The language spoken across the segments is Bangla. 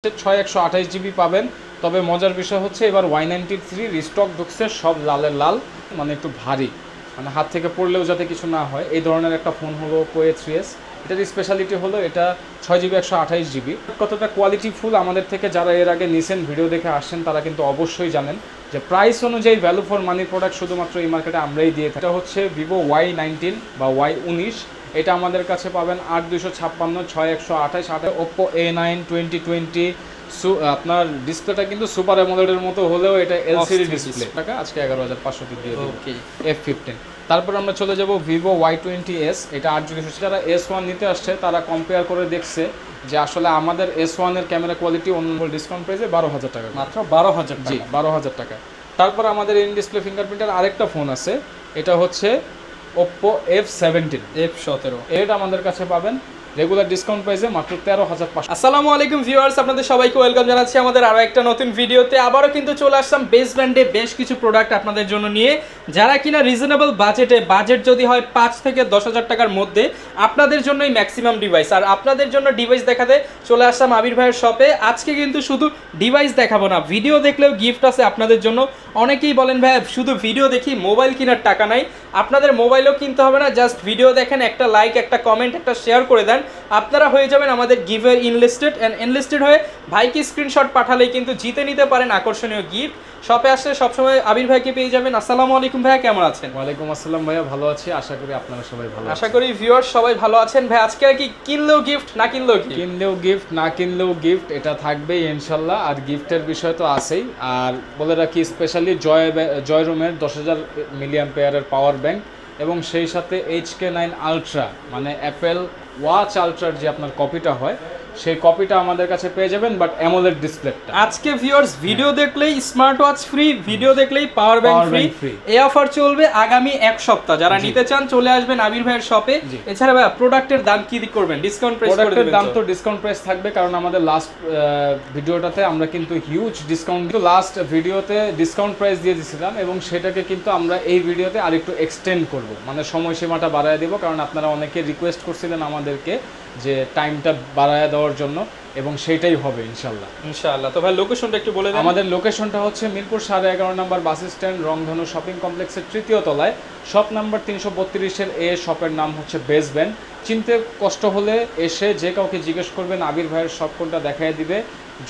6128 জিবি পাবেন। তবে মজার বিষয় হচ্ছে এবার Y93 রিস্টক ঢুকছে, সব লালের লাল, মানে একটু ভারী, মানে হাত থেকে পড়লেও যাতে কিছু না হয় এই ধরনের একটা ফোন হলো Oppo A3s। এটার স্পেশালিটি হলো এটা 6GB 128GB। কতটা কোয়ালিটিফুল আমাদের থেকে যারা এর আগে নিছেন, ভিডিও দেখে আসছেন, তারা কিন্তু অবশ্যই জানেন যে প্রাইস অনুযায়ী ভ্যালু ফর মানি প্রোডাক্ট শুধুমাত্র এই মার্কেটে আমরাই দিয়ে থাকি। এটা হচ্ছে Vivo Y19 বা Y19, এটা আমাদের কাছে পাবেন 8256 6128। Oppo A9 2020 আপনার ডিসপ্লেটা কিন্তু সুপার অ্যামোলেডের মতো হলেও এটা এলসিডি ডিসপ্লে। টাকা আজকে 11500 দিয়ে দেব F15। তারপর আমরা চলে যাব Vivo Y20s, এটা 8GB। যারা S1 নিতে আসছে তারা কম্পেয়ার করে দেখছে যে আসলে আমাদের S1 এর ক্যামেরা কোয়ালিটি অন্য ডিসকাউন্ট প্রাইসে 12000 টাকা, মাত্র 12000 টাকা। জি 12000 টাকা। তারপর আমাদের ইন ডিসপ্লে ফিঙ্গারপ্রিন্টের আরেকটা ফোন আছে, এটা হচ্ছে Oppo F17। এটা আমাদের কাছে পাবেন রেগুলার ডিসকাউন্ট প্রাইসে মাত্র 13500। আসসালামু আলাইকুম ভিউয়ার্স, আপনাদের সবাইকে ওয়েলকাম জানাচ্ছি আমাদের আরো একটা নতুন ভিডিওতে। আবারও কিন্তু চলে আসলাম বেস ব্র্যান্ডে বেশ কিছু প্রোডাক্ট আপনাদের জন্য নিয়ে, যারা কিনা রিজনেবল বাজেটে, বাজেট যদি হয় 5 থেকে 10,000 টাকার মধ্যে, আপনাদের জন্যই ম্যাক্সিমাম ডিভাইস। আর আপনাদের জন্য ডিভাইস দেখাতে চলে আসলাম আবির ভাইয়ের শপে। আজকে কিন্তু শুধু ডিভাইস দেখাবো না, ভিডিও দেখলেও গিফট আছে আপনাদের জন্য। অনেকেই বলেন ভাই শুধু ভিডিও দেখি, মোবাইল কেনার টাকা নাই। আপনাদের মোবাইলও কিনতে হবে না, জাস্ট ভিডিও দেখেন, একটা লাইক, একটা কমেন্ট, একটা শেয়ার করে দেন, আপনারা হয়ে যাবেন আমাদের গিভের ইনলিস্টেড। অ্যান্ড ইনলিস্টেড হয়ে ভাইকে স্ক্রিনশট পাঠালেই কিন্তু জিতে নিতে পারেন আকর্ষণীয় গিফট। শপে আসলে সবসময় আবির ভাইকে পেয়ে যাবেন। আসসালামু আলাইকুম ভাইয়া, কেমন আছেন? ওয়ালাইকুম আসসালাম ভাইয়া, ভালো আছি, আশা করি আপনারা সবাই ভালো আছেন। আশা করি ভিউয়ার্স সবাই ভালো আছেন। ভাই আজকে কি কিনলেও গিফট, না কিনলেও গিফট? কিনলেও গিফট, না কিনলেও গিফট, এটা থাকবেই ইনশাল্লাহ। আর গিফটের বিষয় তো আছেই। আর বলে রাখি স্পেশালি জয় রুমের 10,000 mAh পাওয়ার ব্যাংক, এবং সেই সাথে HK9 আলট্রা, মানে অ্যাপেল ওয়াচ আলট্রার যে আপনার কপিটা হয়, সেই কপিটা আমাদের কাছে পেয়ে যাবেন, বাট অ্যামোলেড ডিসপ্লেটা। আজকে ভিউয়ার্স ভিডিও দেখলেই স্মার্ট ওয়াচ ফ্রি, ভিডিও দেখলেই পাওয়ার ব্যাংক ফ্রি। এই অফার চলবে আগামী এক সপ্তাহ। যারা নিতে চান চলে আসবেন আবির ভাইয়ের শপে। এছাড়া ভাই প্রোডাক্টের দাম কি করবেন? ডিসকাউন্ট প্রাইস করে দিবেন? দাম তো ডিসকাউন্ট প্রাইস থাকবে, কারণ আমাদের লাস্ট ভিডিওটাতে আমরা কিন্তু হিউজ ডিসকাউন্ট, লাস্ট ভিডিওতে ডিসকাউন্ট প্রাইস দিয়ে দিয়েছিলাম, এবং সেটাকে কিন্তু আমরা এই ভিডিওতে আরেকটু এক্সটেন্ড করব, মানে সময়সীমাটা বাড়ায় দেব। কারণ আপনারা অনেকে রিকোয়েস্ট করছিলেন আমাদেরকে যে টাইমটা বাড়ায় দেওয়ার জন্য, এবং সেইটাই হবে ইনশাল্লাহ। তো ভাই লোকেশনটা একটু বলে দেন। আমাদের লোকেশনটা হচ্ছে মিরপুর 11.5 নম্বর বাস স্ট্যান্ড, রংধনু শপিং কমপ্লেক্সের 3য় তলায়, শপ নাম্বার 332 এর শপের নাম হচ্ছে বেস ব্র্যান্ড। চিনতে কষ্ট হলে এসে যে কাউকে জিজ্ঞেস করবেন আবির ভাইয়ের শপ কোনটা, দেখায় দিবে।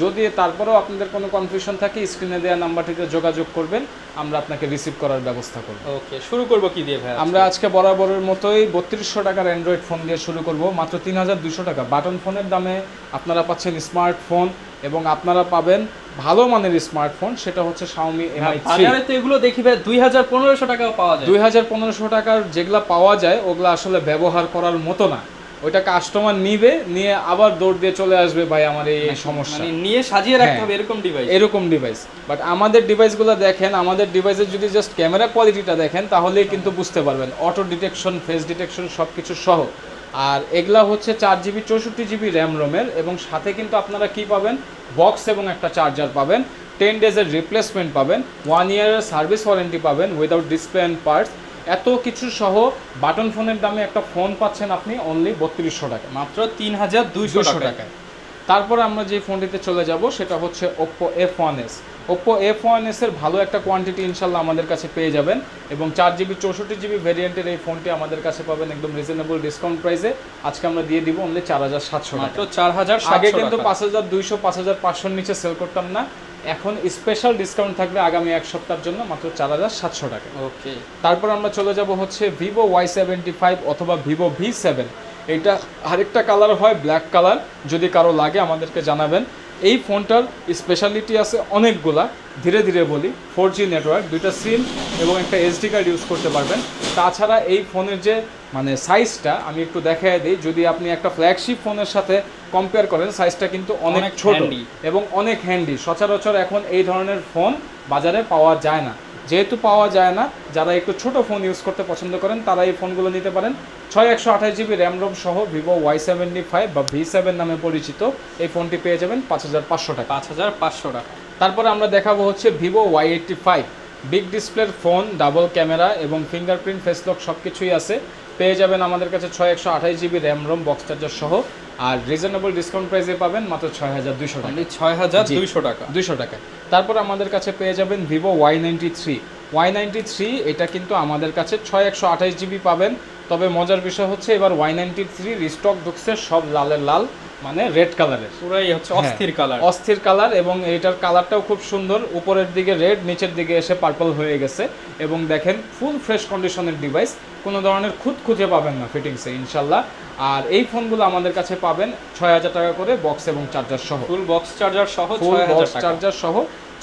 যদি তারপরেও আপনাদের কোনো কনফিউশন থাকে, স্ক্রিনে দেওয়া নাম্বারটিতে যোগাযোগ করবেন, আমরা আপনাকে রিসিভ করার ব্যবস্থা করব। ওকে, শুরু করব কি দিয়ে ভাই? আমরা আজকে বরাবরের মতোই 3200 টাকার অ্যান্ড্রয়েড ফোন দিয়ে শুরু করব, মাত্র 3200 টাকা। বাটন ফোনের দামে আপনারা পাচ্ছেন স্মার্টফোন, এবং আপনারা পাবেন ভালো মানের স্মার্টফোন, সেটা হচ্ছে Xiaomi Mi 3। বাজারে তো এগুলো দেখি ভাই 2000-1500 টাকাও পাওয়া যায়। 2000-1500 টাকার যেগুলা পাওয়া যায় ওগুলো আসলে ব্যবহার করার মতো না। ওইটা কাস্টমার নিবে, নিয়ে আবার দৌড় দিয়ে চলে আসবে, ভাই আমার এই সমস্যা, মানে নিয়ে সাজিয়ে রাখতে হবে এরকম ডিভাইস। বাট আমাদের ডিভাইসগুলো দেখেন, আমাদের ডিভাইসের যদি জাস্ট ক্যামেরা কোয়ালিটিটা দেখেন তাহলেই কিন্তু বুঝতে পারবেন, অটো ডিটেকশন, ফেস ডিটেকশন সব কিছু সহ। আর এগুলা হচ্ছে 4GB 64GB র্যাম রোমের, এবং সাথে কিন্তু আপনারা কি পাবেন, বক্স এবং একটা চার্জার পাবেন, 10 ডেজের রিপ্লেসমেন্ট পাবেন, 1 ইয়ারের সার্ভিস ওয়ারেন্টি পাবেন উইদাউট ডিসপ্লে অ্যান্ড পার্টস। এত কিছু সহ বাটন ফোনের দামে একটা ফোন পাচ্ছেন আপনি অনলি 3200 টাকা, মাত্র 3200 টাকায়। তারপরে আমরা যে ফোনটিতে চলে যাব সেটা হচ্ছে Oppo F1s। Oppo F1s এর ভালো একটা কোয়ান্টিটি ইনশাল্লাহ আমাদের কাছে পেয়ে যাবেন, এবং 4GB 64GB ভেরিয়েন্টের এই ফোনটি আমাদের কাছে পাবেন একদম রিজনেবল ডিসকাউন্ট প্রাইসে। আজকে আমরা দিয়ে দিব অনলি 4700 টাকা, মাত্র 4700। আগে কিন্তু 5200 5500 নিচে সেল করতাম না, এখন স্পেশাল ডিসকাউন্ট থাকবে আগামী এক সপ্তাহের জন্য, মাত্র 4700 টাকা। ওকে, তারপর আমরা চলে যাব হচ্ছে Vivo Y75 অথবা Vivo V7। এটা আরেকটা কালার হয় ব্ল্যাক কালার, যদি কারো লাগে আমাদেরকে জানাবেন। এই ফোনটার স্পেশালিটি আছে অনেকগুলা, ধীরে ধীরে বলি। 4G নেটওয়ার্ক, 2টা সিম এবং একটা SD কার্ড ইউজ করতে পারবেন। তাছাড়া এই ফোনের যে মানে সাইজটা আমি একটু দেখায় দিই, যদি আপনি একটা ফ্ল্যাগশিপ ফোনের সাথে কম্পেয়ার করেন, সাইজটা কিন্তু অনেক ছোট এবং অনেক হ্যান্ডি। সচরাচর এখন এই ধরনের ফোন বাজারে পাওয়া যায় না। যেহেতু পাওয়া যায় না, যারা একটু ছোট ফোন ইউজ করতে পছন্দ করেন তারা এই ফোনগুলো নিতে পারেন। 6128GB র্যাম রোম সহ Vivo Y75 বা V7 নামে পরিচিত এই ফোনটি পেয়ে যাবেন 5500 টাকা। 5500 টাকা। তারপরে আমরা দেখাবো হচ্ছে Vivo Y85, বিগ ডিসপ্লের ফোন, ডাবল ক্যামেরা এবং ফিঙ্গারপ্রিন্ট, ফেস লক সব কিছুই আছে। পেয়ে যাবেন আমাদের কাছে 6128GB RAM ROM box charger সহ আর রিজনেবল ডিসকাউন্ট প্রাইসে পাবেন মাত্র 6200 টাকা। 6200 টাকা। 200 টাকা। তারপর আমাদের কাছে পেয়ে যাবেন ভিভো Y93 এটা কিন্তু আমাদের কাছে 6128 জিবি পাবেন। তবে মজার বিষয় হচ্ছে এবার Y93 রিস্টক ঢুকছে সব লালের লাল, মানে রেড কালারের, পুরাই হচ্ছে অস্থির কালার এবং এটার কালারটাও খুব সুন্দর, উপরের দিকে রেড, নিচের দিকে এসে পার্পল হয়ে গেছে এবং দেখেন ফুল ফ্রেশ কন্ডিশনের ডিভাইস, কোনো ধরনের খুঁজে পাবেন না ফিটিংসে ইনশাল্লাহ। আর এই ফোনগুলো আমাদের কাছে পাবেন 6000 টাকা করে বক্স এবং চার্জার সহ, ফুল বক্স চার্জার সহ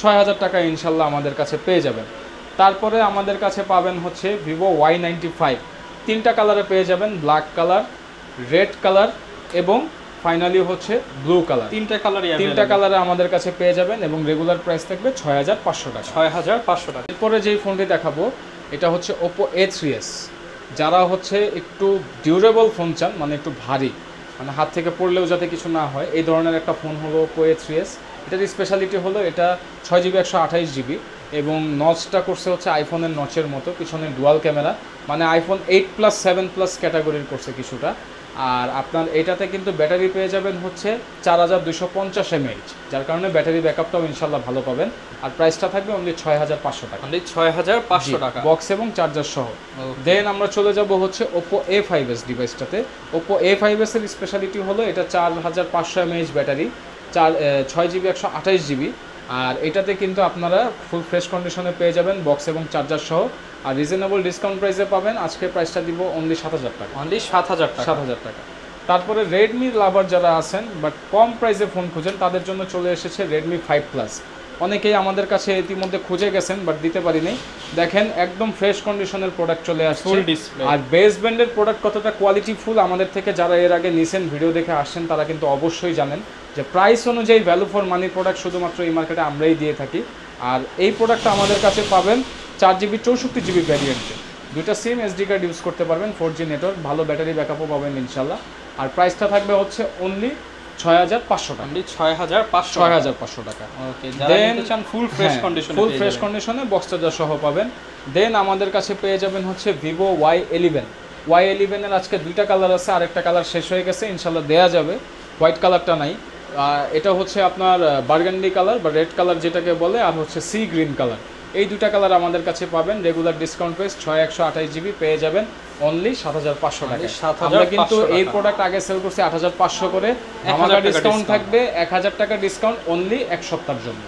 6000 টাকা ইনশাল্লাহ আমাদের কাছে পেয়ে যাবেন। তারপরে আমাদের কাছে পাবেন হচ্ছে ভিভো Y95, 3টা কালারে পেয়ে যাবেন, ব্ল্যাক কালার, রেড কালার এবং ফাইনালি হচ্ছে ব্লু কালার। 3টা কালারে আমাদের কাছে পেয়ে যাবেন এবং রেগুলার প্রাইস থাকবে 6500 টাকা। 6500 টাকা। এরপরে যেই ফোনটি দেখাবো এটা হচ্ছে Oppo A3s। যারা হচ্ছে একটু ডিউরেবল ফোন চান, মানে একটু ভারী, মানে হাত থেকে পড়লেও যাতে কিছু না হয়, এই ধরনের একটা ফোন হলো Oppo A3s। এটার স্পেশালিটি হলো এটা 6GB 128GB এবং নচটা করছে হচ্ছে আইফোনের নচের মতো, পিছনে ডুয়াল ক্যামেরা, মানে আইফোন 8+, 7+ ক্যাটাগরির করছে কিছুটা। আর আপনার এটাতে কিন্তু ব্যাটারি পেয়ে যাবেন হচ্ছে 4250 mAh, যার কারণে ব্যাটারি ব্যাকআপটাও ইনশাল্লাহ ভালো পাবেন। আর প্রাইসটা থাকবে অনলি 6500 টাকা, 6500 টাকা বক্স এবং চার্জার সহ। দেন আমরা চলে যাব হচ্ছে Oppo A5s ডিভাইসটাতে। Oppo A5s এর স্পেশালিটি হলো এটা 4500 mAh ব্যাটারি, 6GB 128GB। আর এটাতে কিন্তু আপনারা ফুল ফ্রেশ কন্ডিশনে পেয়ে যাবেন বক্স এবং চার্জার সহ। আর রিজনেবল ডিসকাউন্ট প্রাইসে পাবেন, আজকে প্রাইসটা দিব অনলি 7000 টাকা, 7000 টাকা। তারপরে রেডমি লাভার যারা আছেন বাট কম প্রাইসে ফোন খুঁজেন, তাদের জন্য চলে এসেছে Redmi 5+। অনেকেই আমাদের কাছে ইতিমধ্যে খুঁজে গেছেন বাট দিতে পারিনি। দেখেন একদম ফ্রেশ কন্ডিশনের প্রোডাক্ট চলে আসছে, ফুল ডিসপ্লে। আর বেস ব্র্যান্ডের প্রোডাক্ট কতটা কোয়ালিটি ফুল আমাদের থেকে যারা এর আগে নিছেন, ভিডিও দেখে আসছেন, তারা কিন্তু অবশ্যই জানেন যে প্রাইস অনুযায়ী ভ্যালু ফর মানি প্রোডাক্ট শুধুমাত্র এই মার্কেটে আমরাই দিয়ে থাকি। আর এই প্রোডাক্টটা আমাদের কাছে পাবেন 4GB 64GB ভ্যারিয়েন্টে, 2টা সিম, SD কার্ড ইউজ করতে পারবেন, 4G নেটওয়ার্ক, ভালো ব্যাটারি ব্যাকআপও পাবেন ইনশাল্লাহ। আর প্রাইসটা থাকবে হচ্ছে অনলি 6500 টাকা, 6500 টাকা। ওকে, যারা নিতে চান ফুল ফ্রেশ কন্ডিশনে, ফুল ফ্রেশ কন্ডিশনে বক্স চার্জার সহ পাবেন। দেন আমাদের কাছে পেয়ে যাবেন হচ্ছে Vivo Y11 এর আজকে 2টা কালার আছে, আরেকটা কালার শেষ হয়ে গেছে, ইনশাল্লাহ দেয়া যাবে, হোয়াইট কালারটা নাই। এটা হচ্ছে আপনার বার্গান্ডি কালার বা রেড কালার যেটাকে বলে, আর হচ্ছে সি গ্রিন কালার। এই 2টা কালার আমাদের কাছে পাবেন। রেগুলার ডিসকাউন্ট প্রাইস 6128GB পেয়ে যাবেন অনলি 7500 টাকা। আমরা কিন্তু এই প্রোডাক্ট আগে সেল করছি 8500 করে, আমাদের ডিসকাউন্ট থাকবে 1000 টাকা ডিসকাউন্ট অনলি এক সপ্তাহের জন্য।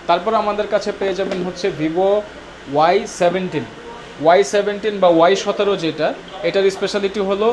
তারপর আমাদের কাছে পেয়ে যাবেন হচ্ছে Vivo Y17 বা Y17 যেটা, এটার স্পেশালিটি হলো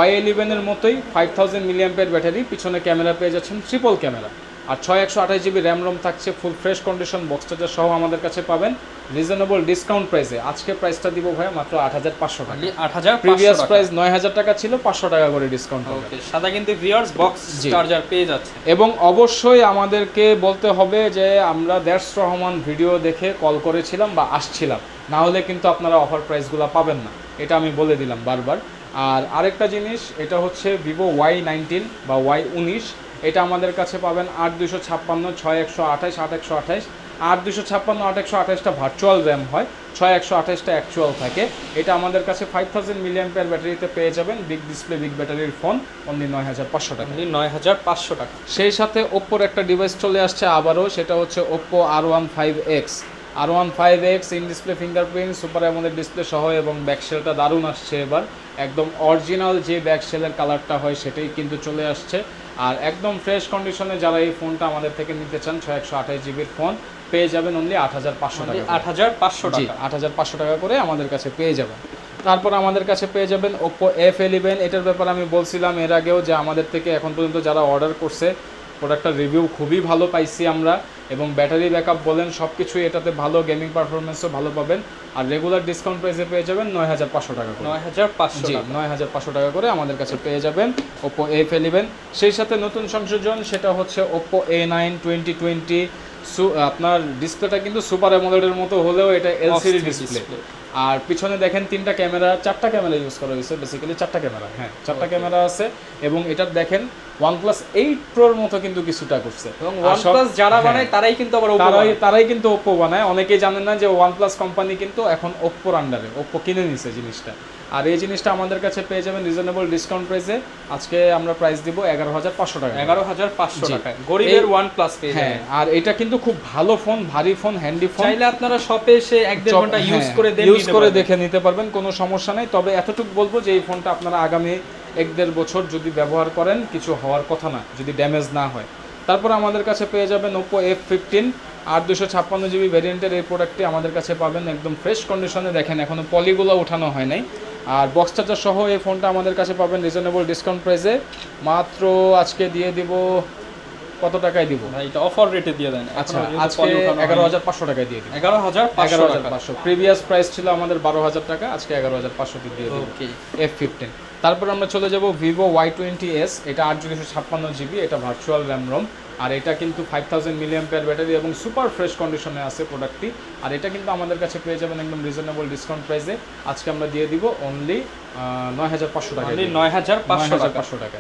Y11 এর মতোই 5000 mAh ব্যাটারি, পিছনে ক্যামেরা পেয়ে যাচ্ছেন ট্রিপল ক্যামেরা, আর 6128GB র্যাম রোম থাকছে, full fresh condition box charger সহ আমাদের কাছে পাবেন রিজনেবল ডিসকাউন্ট প্রাইসে। আজকে প্রাইসটা দিব ভাই মাত্র 8500 টাকা, 8500। প্রিভিয়াস প্রাইস 9000 টাকা ছিল, 500 টাকা করে ডিসকাউন্ট হবে। ওকে, সাদা কিন্তু ভিউয়ার্স বক্স চার্জার পেয়ে যাচ্ছে। এবং অবশ্যই আমাদেরকে বলতে হবে যে আমরা দ্যাটস রহমান ভিডিও দেখে কল করেছিলাম বা আসছিলাম, না হলে কিন্তু আপনারা অফার প্রাইসগুলো পাবেন না, এটা আমি বলে দিলাম বারবার। আর আরেকটা জিনিস, এটা হচ্ছে Vivo Y19 বা Y19, এটা আমাদের কাছে পাবেন 8256, 6128, 8128, 8256, 8128টা ভার্চুয়াল র্যাম হয়, 6128টা অ্যাকচুয়াল থাকে। এটা আমাদের কাছে 5000 mAh ব্যাটারিতে পেয়ে যাবেন, বিগ ডিসপ্লে বিগ ব্যাটারির ফোন, অনলি 9500 টাকা, 9500 টাকা। সেই সাথে ওপ্পোর একটা ডিভাইস চলে আসছে আবারও, সেটা হচ্ছে Oppo R15X in display fingerprint super AMOLED display সহ, এবং ব্যাকশেলটা দারুণ আসছে এবার, একদম অরিজিনাল যে ব্যাকশেলের কালারটা হয় সেটাই কিন্তু চলে আসছে। আর একদম ফ্রেশ কন্ডিশনে যারা এই ফোনটা আমাদের থেকে নিতে চান, 6128GBর ফোন পেয়ে যাবেন অনলি 8500 টাকা, 8500 টাকা করে আমাদের কাছে পেয়ে যাবেন। তারপর আমাদের কাছে পেয়ে যাবেন Oppo F11। এটার ব্যাপারে আমি বলছিলাম এর আগেও যে আমাদের থেকে এখন পর্যন্ত যারা অর্ডার করছে প্রোডাক্টটার রিভিউ খুবই ভালো পাইছি আমরা, এবং ব্যাটারি ব্যাকআপ বলেন সব কিছুই এটাতে ভালো, গেমিং পারফরমেন্সও ভালো পাবেন। আর রেগুলার ডিসকাউন্ট প্রাইসে পেয়ে যাবেন 9500 টাকা করে, 9500 টাকা করে আমাদের কাছে পেয়ে যাবেন Oppo F11। সেই সাথে নতুন সংযোজন, সেটা হচ্ছে Oppo A9 2020। আপনার ডিসপ্লেটা কিন্তু সুপার অ্যামোলেডের মতো হলেও এটা এলসিডি ডিসপ্লে, আর পিছনে দেখেন 3টা ক্যামেরা, 4টা ক্যামেরা ইউজ করা হয়েছে, বেসিক্যালি 4টা ক্যামেরা, হ্যাঁ 4টা ক্যামেরা আছে। এবং এটার দেখেন OnePlus 8 Proর মতো কিন্তু কিছুটা করছে, এবং OnePlus যারা বানায় তারাই কিন্তু আবার তারাই কিন্তু Oppo বানায়। অনেকেই জানেন না যে OnePlus কোম্পানি কিন্তু এখন Oppoর আন্ডারে, Oppo কিনে নিছে জিনিসটা। আর এই জিনিসটা আমাদের কাছে পেয়ে যাবেন রিজনেবল ডিসকাউন্ট প্রাইসে। আজকে আমরা প্রাইস দিব 11,500 টাকা। 11,500 টাকায় গরিবের OnePlus পেয়ে যাবেন। হ্যাঁ, আর এটা কিন্তু খুব ভালো ফোন, ভারী ফোন, হ্যান্ডি ফোন। চাইলে আপনারা শপে এসে 1-1.5 ঘন্টা ইউজ করে দেখে নিতে পারবেন, কোনো সমস্যা নেই। তবে এতটুকু বলবো যে এই ফোনটা আপনারা আগামী 1-1.5 বছর যদি ব্যবহার করেন কিছু হওয়ার কথা না, যদি ড্যামেজ না হয়। তারপর আমাদের কাছে পেয়ে যাবেন Oppo F15 8/256GB ভ্যারিয়েন্টের এই প্রোডাক্টটি আমাদের কাছে পাবেন একদম ফ্রেশ কন্ডিশনে। দেখেন এখনো পলিগুলো ওঠানো হয় নাই। আর বক্স চার্জার সহ এই ফোনটা আমাদের কাছে পাবেন রিজনেবল ডিসকাউন্ট প্রাইসে। মাত্র আজকে দিয়ে দিব, কত টাকায় দিব ভাই? এটা অফার রেটে দিয়ে দেন। আচ্ছা, আজকে 11,500 টাকায় দিয়ে দিব। 11,500 প্রিভিয়াস প্রাইস ছিল আমাদের 12,000 টাকা, আজকে 11,500 দিয়ে দিব। ওকে, F15। তারপর আমরা চলে যাব Vivo Y20s। এটা 8/256GB, এটা ভার্চুয়াল র্যাম রোম। আর এটা কিন্তু 5000 mAh ব্যাটারি এবং সুপার ফ্রেশ কন্ডিশনে আছে প্রোডাক্টটি। আর এটা কিন্তু আমাদের কাছে পেয়ে যাবেন একদম রিজনেবল ডিসকাউন্ট প্রাইসে। আজকে আমরা দিয়ে দিব অনলি 9,500 টাকা। 9,500 টাকা।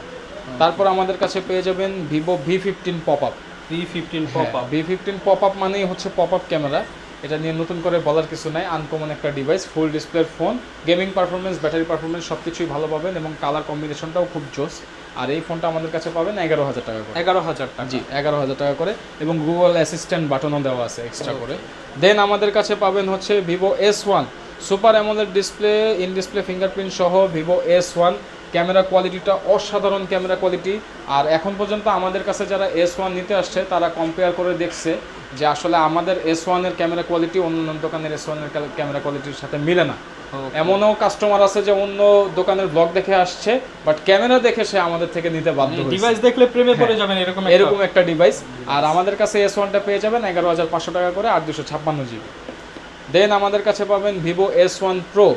তারপর আমাদের কাছে পেয়ে যাবেন Vivo V15 popup. V15 popup মানেই হচ্ছে পপআপ ক্যামেরা। এটা নিয়ে নতুন করে বলার কিছু নাই, আনকমন একটা ডিভাইস, ফুল ডিসপ্লের phone, gaming performance, battery performance সব কিছুই ভালো পাবেন এবং কালার কম্বিনেশনটাও খুব জোস। আর এই ফোনটা আমাদের কাছে পাবেন 11,000 টাকা করে। 11,000 টাকা, জি 11,000 টাকা করে, এবং গুগল অ্যাসিস্ট্যান্ট বাটনও দেওয়া আছে এক্সট্রা করে। দেন আমাদের কাছে পাবেন হচ্ছে Vivo S1 super AMOLED display, in display fingerprint সহ Vivo S1। ক্যামেরা কোয়ালিটিটা অসাধারণ ক্যামেরা কোয়ালিটি। আর এখন পর্যন্ত আমাদের কাছে যারা S1 নিতে আসছে তারা কম্পেয়ার করে দেখছে যে আসলে আমাদের S1 এর ক্যামেরা কোয়ালিটি অন্য দোকানের S1 এর ক্যামেরা কোয়ালিটির সাথে মিলে না। এমনও কাস্টমার আছে যে অন্য দোকানের ব্লগ দেখে আসছে, বাট ক্যামেরা দেখে সে আমাদের থেকে নিতে বাধ্য হয়েছে। ডিভাইস দেখলে প্রেমে পড়ে যাবেন এরকম একটা ডিভাইস। আর আমাদের কাছে S1টা পেয়ে যাবেন 11,500 টাকা করে, 8/256GB। দেন আমাদের কাছে পাবেন Vivo S1 Pro।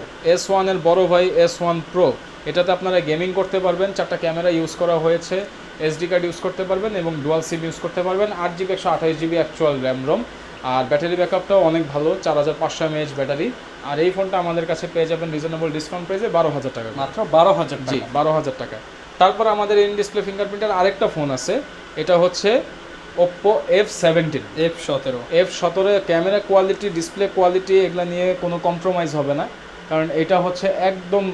S1 এর বড় ভাই S1 Pro। এটাতে আপনারা গেমিং করতে পারবেন, 4টা ক্যামেরা ইউজ করা হয়েছে, SD কার্ড ইউজ করতে পারবেন এবং ডুয়াল সিম ইউজ করতে পারবেন। 8GB 128GB actual RAM ROM. আর ব্যাটারি ব্যাকআপটাও অনেক ভালো, 4500 mAh ব্যাটারি। আর এই ফোনটা আমাদের কাছে পেয়ে যাবেন রিজনেবল ডিসকাউন্ট প্রাইসে 12,000 টাকা, মাত্র 12,000 টাকা। জি 12,000 টাকা। তারপর আমাদের ইন ডিসপ্লে ফিঙ্গারপ্রিন্টের আরেকটা ফোন আছে, এটা হচ্ছে Oppo F17। F17 camera quality, display quality এগুলা নিয়ে কোনো কম্প্রোমাইজ হবে না, কারণ এটা হচ্ছে একদম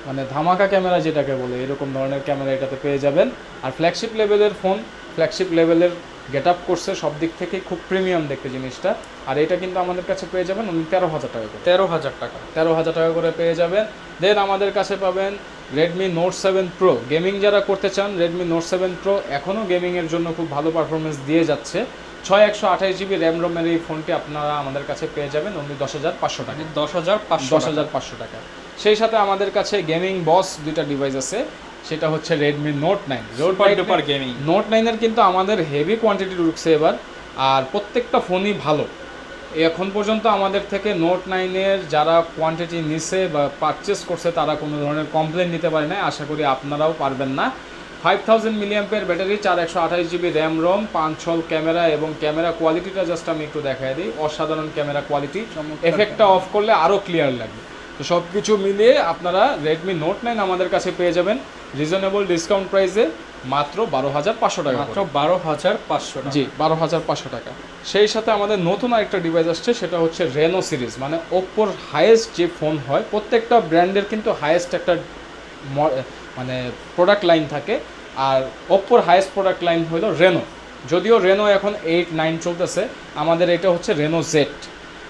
মানে ধামাকা ক্যামেরা যেটাকে বলে, এরকম ধরনের ক্যামেরা এটাতে পেয়ে যাবেন। আর ফ্ল্যাগশিপ লেভেলের ফোন, ফ্ল্যাগশিপ লেভেলের গেট আপ করছে, সব দিক থেকে খুব প্রিমিয়াম দেখতে জিনিসটা। আর এটা কিন্তু আমাদের কাছে পেয়ে যাবেন উনি 13,000 টাকা করে। 13,000 টাকা করে পেয়ে যাবেন। দেন আমাদের কাছে পাবেন Redmi Note 7 Pro। গেমিং যারা করতে চান, Redmi Note 7 Pro এখনও গেমিংয়ের জন্য খুব ভালো পারফরমেন্স দিয়ে যাচ্ছে। 6128GB র্যাম রোমের এই ফোনটি আপনারা আমাদের কাছে পেয়ে যাবেন অনলি 10,500 টাকা। 10,500 টাকা। সেই সাথে আমাদের কাছে গেমিং বস দুইটা ডিভাইস আছে, সেটা হচ্ছে Redmi Note 9। Note 9 এর কিন্তু আমাদের হেভি কোয়ান্টিটি ঢুকছে এবার, আর প্রত্যেকটা ফোনই ভালো। এখন পর্যন্ত আমাদের থেকে Note 9 এর যারা কোয়ান্টিটি নিছে বা পারচেস করছে তারা কোনো ধরনের কমপ্লেন নিতে পারে না, আশা করি আপনারাও পারবেন না। 5000 mAh battery, 128GB RAM ROM, 5 camera এবং ক্যামেরা কোয়ালিটিটা জাস্ট আমি একটু দেখাই দিই, অসাধারণ ক্যামেরা কোয়ালিটি। এফেক্টটা অফ করলে আরও ক্লিয়ার লাগবে। তো সব কিছু মিলিয়ে আপনারা Redmi Note 9 আমাদের কাছে পেয়ে যাবেন রিজনেবল ডিসকাউন্ট প্রাইসে মাত্র 12,500 টাকা। মাত্র 12,500 টাকা। জি 12,500 টাকা। সেই সাথে আমাদের নতুন আরেকটা ডিভাইস আসছে, সেটা হচ্ছে Reno সিরিজ। মানে ওপ্পোর হাইয়েস্ট যে ফোন হয়, প্রত্যেকটা ব্র্যান্ডের কিন্তু হাইয়েস্ট একটা মানে প্রোডাক্ট লাইন থাকে, আর ওপ্পোর হাইয়েস্ট প্রোডাক্ট লাইন হলো Reno। যদিও Reno এখন 8, 9 চলতেছে, আমাদের এটা হচ্ছে Reno Z।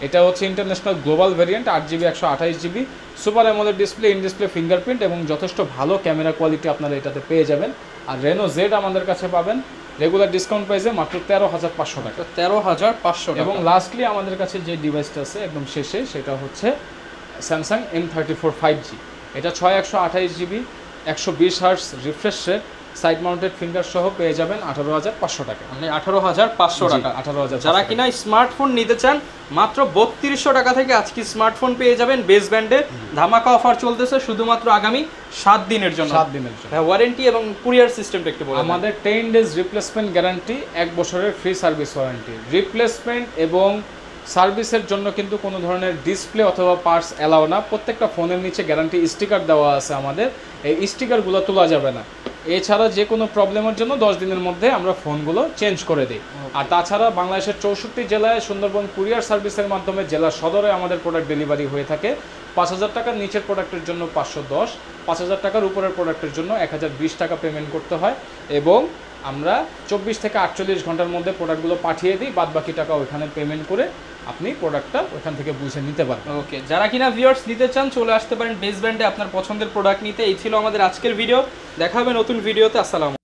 এটা হচ্ছে international global variant, 8GB 128GB super AMOLED display, in display fingerprint এবং যথেষ্ট ভালো ক্যামেরা কোয়ালিটি আপনারা এটাতে পেয়ে যাবেন। আর Reno Z আমাদের কাছে পাবেন রেগুলার ডিসকাউন্ট প্রাইসে মাত্র 13,500 টাকা। 13,500 টাকা। এবং লাস্টলি আমাদের কাছে যে ডিভাইসটা আছে একদম শেষে, সেটা হচ্ছে Samsung M34 5G। এটা 6128GB 120 Hz refresh rate, side mounted finger সহ পেয়ে যাবেন 18,500 টাকা। মানে 18,500 টাকা। 18,000। যারা কিনা স্মার্টফোন নিতে চান মাত্র 3200 টাকা থেকে আজকে স্মার্টফোন পেয়ে যাবেন। বেস ব্যান্ডের ধামাকা অফার চলতেছে শুধুমাত্র আগামী 7 দিনের জন্য। 7 দিনের জন্য। ওয়ারেন্টি এবং কুরিয়ার সিস্টেমটা একটু বলুন। আমাদের 10 ডেজ রিপ্লেসমেন্ট গ্যারান্টি, 1 বছরের ফ্রি সার্ভিস ওয়ারেন্টি। রিপ্লেসমেন্ট এবং সার্ভিসের জন্য কিন্তু কোনো ধরনের ডিসপ্লে অথবা পার্টস অ্যালাউ না। প্রত্যেকটা ফোনের নিচে গ্যারান্টি স্টিকার দেওয়া আছে আমাদের, এই স্টিকারগুলো তোলা যাবে না। এছাড়া যে কোনো প্রবলেমের জন্য 10 দিনের মধ্যে আমরা ফোনগুলো চেঞ্জ করে দিই। আর তাছাড়া বাংলাদেশের 64 জেলায় সুন্দরবন কুরিয়ার সার্ভিসের মাধ্যমে জেলা সদরে আমাদের প্রোডাক্ট ডেলিভারি হয়ে থাকে। 5,000 টাকার নিচের প্রোডাক্টের জন্য 510, 5,000 টাকার উপরের প্রোডাক্টের জন্য 1,020 টাকা পেমেন্ট করতে হয় এবং আমরা 24 থেকে 48 ঘন্টার মধ্যে প্রোডাক্টগুলো পাঠিয়ে দিই, বাদ বাকি টাকা ওইখানে পেমেন্ট করে আপনি প্রোডাক্টটা ওইখান থেকে বুঝে নিতে পারবেন। ওকে, যারা কিনা ভিউয়ার্স নিতে চান চলে আসতে পারেন বেস্ট ব্র্যান্ডে আপনার পছন্দের প্রোডাক্ট নিতে। এই ছিল আমাদের আজকের ভিডিও, দেখা হবে নতুন ভিডিওতে। আসসালামু